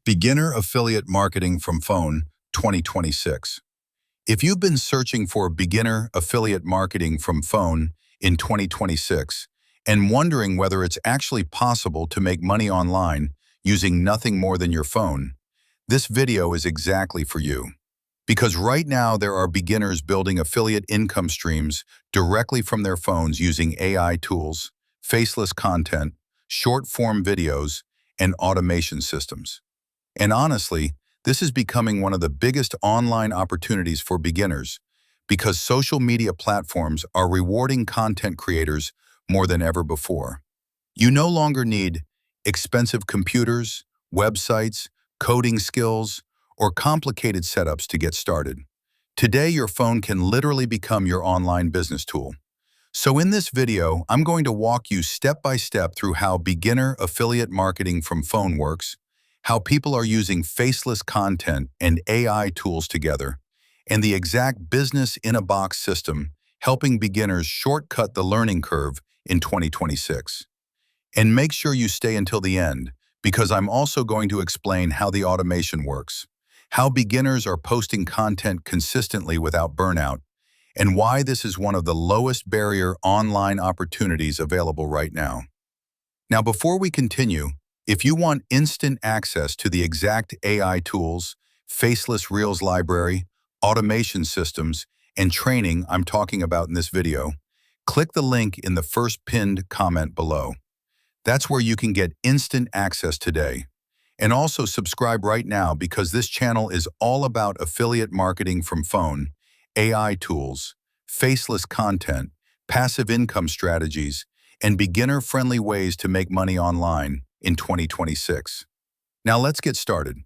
Beginner Affiliate Marketing from Phone 2026. If you've been searching for beginner affiliate marketing from phone in 2026 and wondering whether it's actually possible to make money online using nothing more than your phone, this video is exactly for you. Because right now there are beginners building affiliate income streams directly from their phones using AI tools, faceless content, short-form videos, and automation systems. And honestly, this is becoming one of the biggest online opportunities for beginners because social media platforms are rewarding content creators more than ever before. You no longer need expensive computers, websites, coding skills, or complicated setups to get started. Today, your phone can literally become your online business tool. So in this video, I'm going to walk you step by step through how beginner affiliate marketing from phone works, how people are using faceless content and AI tools together, and the exact business-in-a-box system helping beginners shortcut the learning curve in 2026. And make sure you stay until the end, because I'm also going to explain how the automation works, how beginners are posting content consistently without burnout, and why this is one of the lowest barrier online opportunities available right now. Now, before we continue, if you want instant access to the exact AI tools, faceless Reels library, automation systems, and training I'm talking about in this video, click the link in the first pinned comment below. That's where you can get instant access today. And also subscribe right now because this channel is all about affiliate marketing from phone, AI tools, faceless content, passive income strategies, and beginner-friendly ways to make money online in 2026. Now let's get started.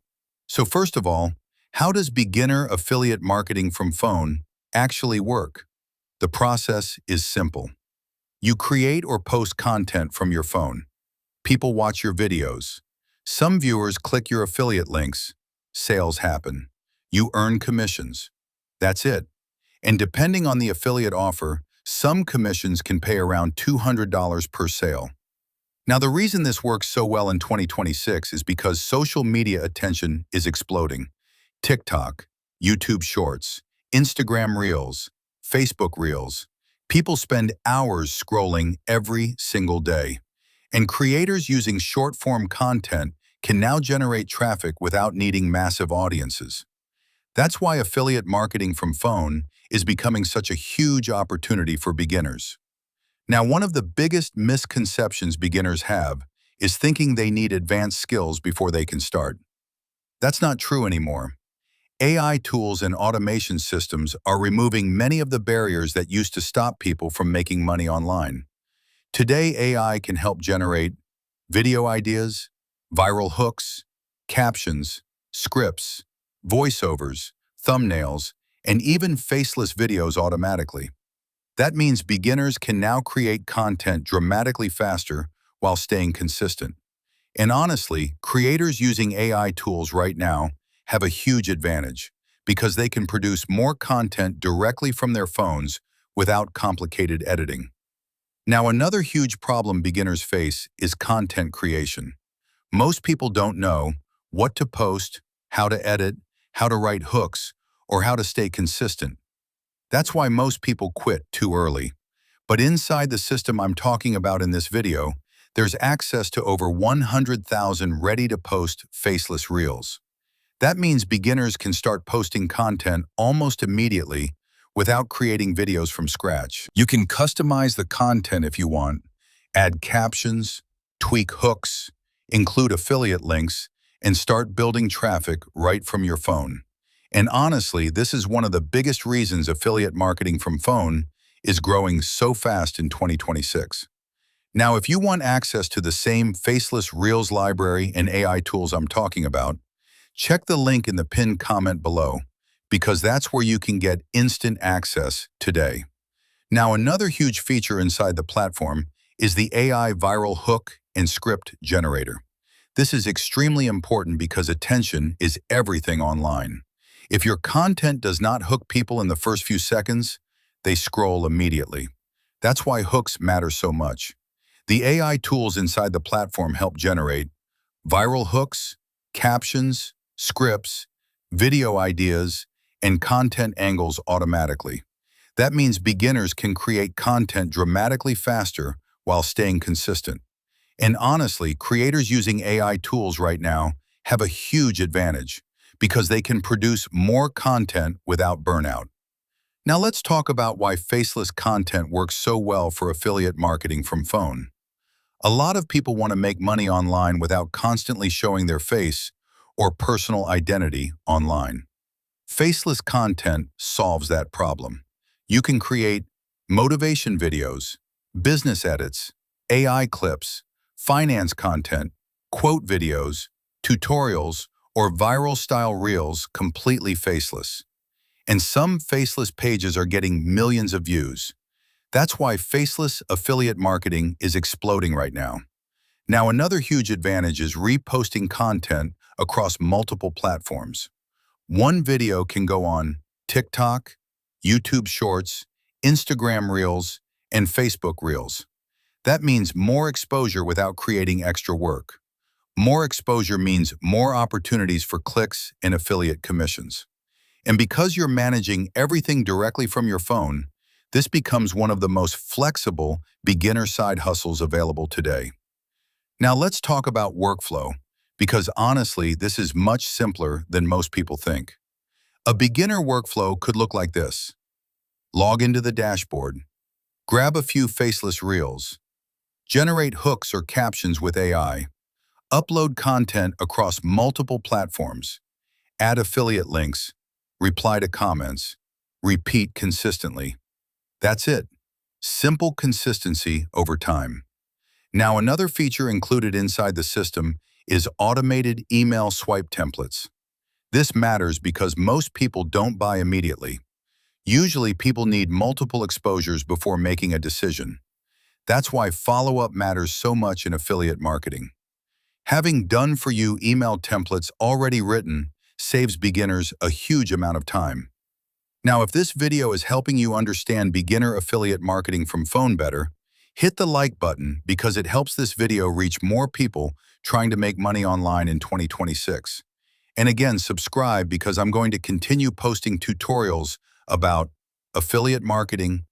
So first of all, how does beginner affiliate marketing from phone actually work? The process is simple. You create or post content from your phone. People watch your videos. Some viewers click your affiliate links. Sales happen. You earn commissions. That's it. And depending on the affiliate offer, some commissions can pay around $200 per sale. Now, the reason this works so well in 2026 is because social media attention is exploding. TikTok, YouTube Shorts, Instagram Reels, Facebook Reels. People spend hours scrolling every single day. And creators using short-form content can now generate traffic without needing massive audiences. That's why affiliate marketing from phone is becoming such a huge opportunity for beginners. Now, one of the biggest misconceptions beginners have is thinking they need advanced skills before they can start. That's not true anymore. AI tools and automation systems are removing many of the barriers that used to stop people from making money online. Today, AI can help generate video ideas, viral hooks, captions, scripts, voiceovers, thumbnails, and even faceless videos automatically. That means beginners can now create content dramatically faster while staying consistent. And honestly, creators using AI tools right now have a huge advantage because they can produce more content directly from their phones without complicated editing. Now, another huge problem beginners face is content creation. Most people don't know what to post, how to edit, how to write hooks, or how to stay consistent. That's why most people quit too early. But inside the system I'm talking about in this video, there's access to over 100,000 ready-to-post faceless reels. That means beginners can start posting content almost immediately without creating videos from scratch. You can customize the content if you want, add captions, tweak hooks, include affiliate links, and start building traffic right from your phone. And honestly, this is one of the biggest reasons affiliate marketing from phone is growing so fast in 2026. Now, if you want access to the same faceless Reels library and AI tools I'm talking about, check the link in the pinned comment below, because that's where you can get instant access today. Now, another huge feature inside the platform is the AI viral hook and script generator. This is extremely important because attention is everything online. If your content does not hook people in the first few seconds, they scroll immediately. That's why hooks matter so much. The AI tools inside the platform help generate viral hooks, captions, scripts, video ideas, and content angles automatically. That means beginners can create content dramatically faster while staying consistent. And honestly, creators using AI tools right now have a huge advantage because they can produce more content without burnout. Now let's talk about why faceless content works so well for affiliate marketing from phone. A lot of people want to make money online without constantly showing their face or personal identity online. Faceless content solves that problem. You can create motivation videos, business edits, AI clips, finance content, quote videos, tutorials, or viral-style reels completely faceless. And some faceless pages are getting millions of views. That's why faceless affiliate marketing is exploding right now. Now, another huge advantage is reposting content across multiple platforms. One video can go on TikTok, YouTube Shorts, Instagram Reels, and Facebook Reels. That means more exposure without creating extra work. More exposure means more opportunities for clicks and affiliate commissions. And because you're managing everything directly from your phone, this becomes one of the most flexible beginner side hustles available today. Now let's talk about workflow, because honestly, this is much simpler than most people think. A beginner workflow could look like this. Log into the dashboard, grab a few faceless reels, generate hooks or captions with AI, upload content across multiple platforms, add affiliate links, reply to comments, repeat consistently. That's it. Simple consistency over time. Now, another feature included inside the system is automated email swipe templates. This matters because most people don't buy immediately. Usually, people need multiple exposures before making a decision. That's why follow-up matters so much in affiliate marketing. Having done-for-you email templates already written saves beginners a huge amount of time. Now, if this video is helping you understand beginner affiliate marketing from phone better, hit the like button because it helps this video reach more people trying to make money online in 2026. And again, subscribe because I'm going to continue posting tutorials about affiliate marketing,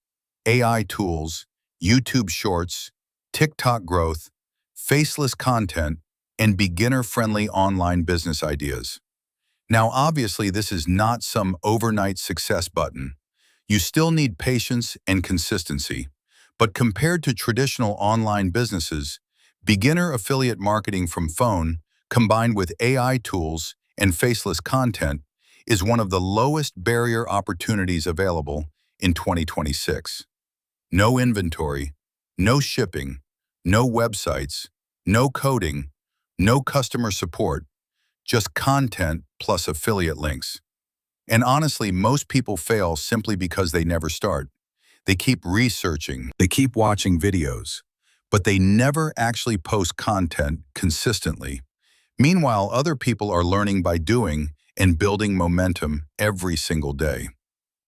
AI tools, YouTube Shorts, TikTok growth, faceless content, and beginner-friendly online business ideas. Now, obviously, this is not some overnight success button. You still need patience and consistency. But compared to traditional online businesses, beginner affiliate marketing from phone, combined with AI tools and faceless content, is one of the lowest barrier opportunities available in 2026. No inventory, no shipping, no websites, no coding, no customer support, just content plus affiliate links. And honestly, most people fail simply because they never start. They keep researching, they keep watching videos, but they never actually post content consistently. Meanwhile, other people are learning by doing and building momentum every single day.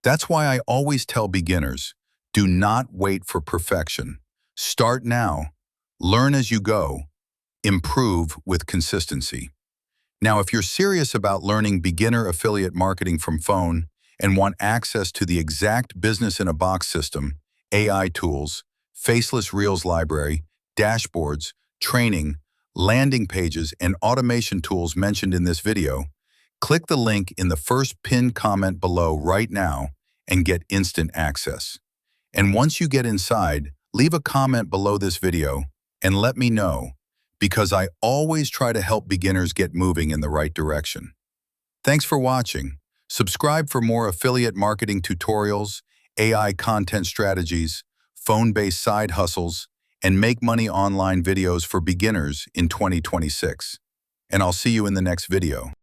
That's why I always tell beginners, do not wait for perfection. Start now, learn as you go, improve with consistency. Now, if you're serious about learning beginner affiliate marketing from phone and want access to the exact business-in-a-box system, AI tools, faceless reels library, dashboards, training, landing pages, and automation tools mentioned in this video, click the link in the first pinned comment below right now and get instant access. And once you get inside, leave a comment below this video and let me know, because I always try to help beginners get moving in the right direction. Thanks for watching. Subscribe for more affiliate marketing tutorials, AI content strategies, phone-based side hustles, and make money online videos for beginners in 2026. And I'll see you in the next video.